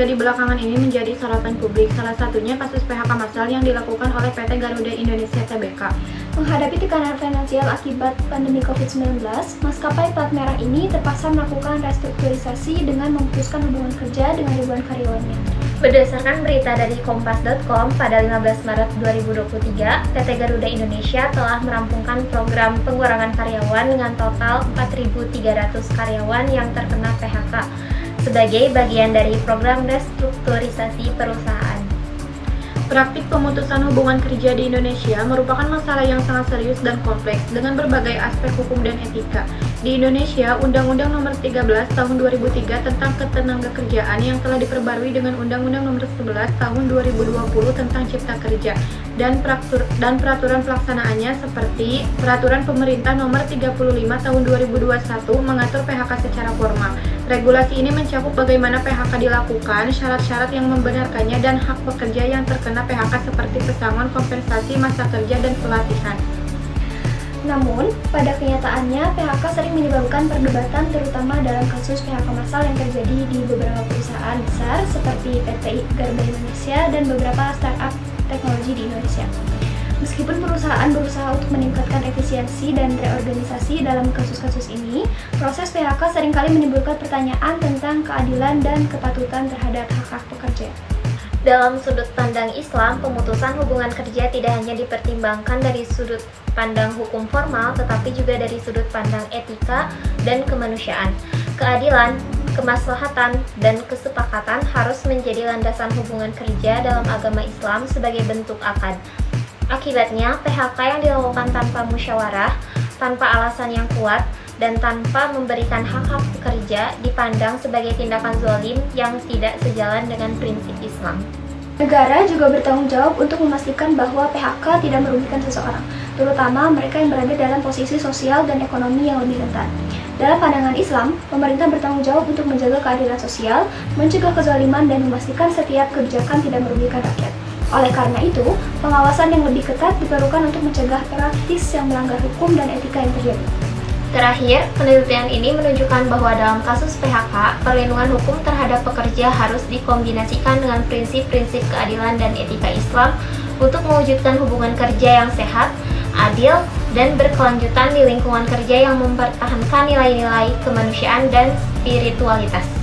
terjadi belakangan ini menjadi sorotan publik, salah satunya kasus PHK massal yang dilakukan oleh PT Garuda Indonesia Tbk. Menghadapi tekanan finansial akibat pandemi COVID-19, maskapai plat merah ini terpaksa melakukan restrukturisasi dengan memutuskan hubungan kerja dengan ribuan karyawannya. Berdasarkan berita dari Kompas.com, pada 15 Maret 2023, PT Garuda Indonesia telah merampungkan program pengurangan karyawan dengan total 4.300 karyawan yang terkena PHK sebagai bagian dari program restrukturisasi perusahaan. Praktik pemutusan hubungan kerja di Indonesia merupakan masalah yang sangat serius dan kompleks dengan berbagai aspek hukum dan etika. Di Indonesia, Undang-Undang Nomor 13 Tahun 2003 tentang Ketenagakerjaan yang telah diperbarui dengan Undang-Undang Nomor 11 Tahun 2020 tentang Cipta Kerja dan peraturan pelaksanaannya seperti Peraturan Pemerintah Nomor 35 Tahun 2021 mengatur PHK secara formal. Regulasi ini mencakup bagaimana PHK dilakukan, syarat-syarat yang membenarkannya, dan hak pekerja yang terkena PHK seperti pesangon, kompensasi, masa kerja, dan pelatihan. Namun, pada kenyataannya PHK sering menyebabkan perdebatan terutama dalam kasus PHK massal yang terjadi di beberapa perusahaan besar seperti PT Garuda Indonesia dan beberapa startup teknologi di Indonesia. Meskipun perusahaan berusaha untuk meningkatkan efisiensi dan reorganisasi dalam kasus-kasus ini, proses PHK seringkali menimbulkan pertanyaan tentang keadilan dan kepatutan terhadap hak-hak pekerja. Dalam sudut pandang Islam, pemutusan hubungan kerja tidak hanya dipertimbangkan dari sudut pandang hukum formal, tetapi juga dari sudut pandang etika dan kemanusiaan. Keadilan, kemaslahatan, dan kesepakatan harus menjadi landasan hubungan kerja dalam agama Islam sebagai bentuk akad. Akibatnya, PHK yang dilakukan tanpa musyawarah, tanpa alasan yang kuat, dan tanpa memberikan hak-hak pekerja dipandang sebagai tindakan zalim yang tidak sejalan dengan prinsip Islam. Negara juga bertanggung jawab untuk memastikan bahwa PHK tidak merugikan seseorang, terutama mereka yang berada dalam posisi sosial dan ekonomi yang lebih rentan. Dalam pandangan Islam, pemerintah bertanggung jawab untuk menjaga keadilan sosial, mencegah kezaliman, dan memastikan setiap kebijakan tidak merugikan rakyat. Oleh karena itu, pengawasan yang lebih ketat diperlukan untuk mencegah praktis yang melanggar hukum dan etika yang terjadi. Terakhir, penelitian ini menunjukkan bahwa dalam kasus PHK, perlindungan hukum terhadap pekerja harus dikombinasikan dengan prinsip-prinsip keadilan dan etika Islam untuk mewujudkan hubungan kerja yang sehat, adil, dan berkelanjutan di lingkungan kerja yang mempertahankan nilai-nilai kemanusiaan dan spiritualitas.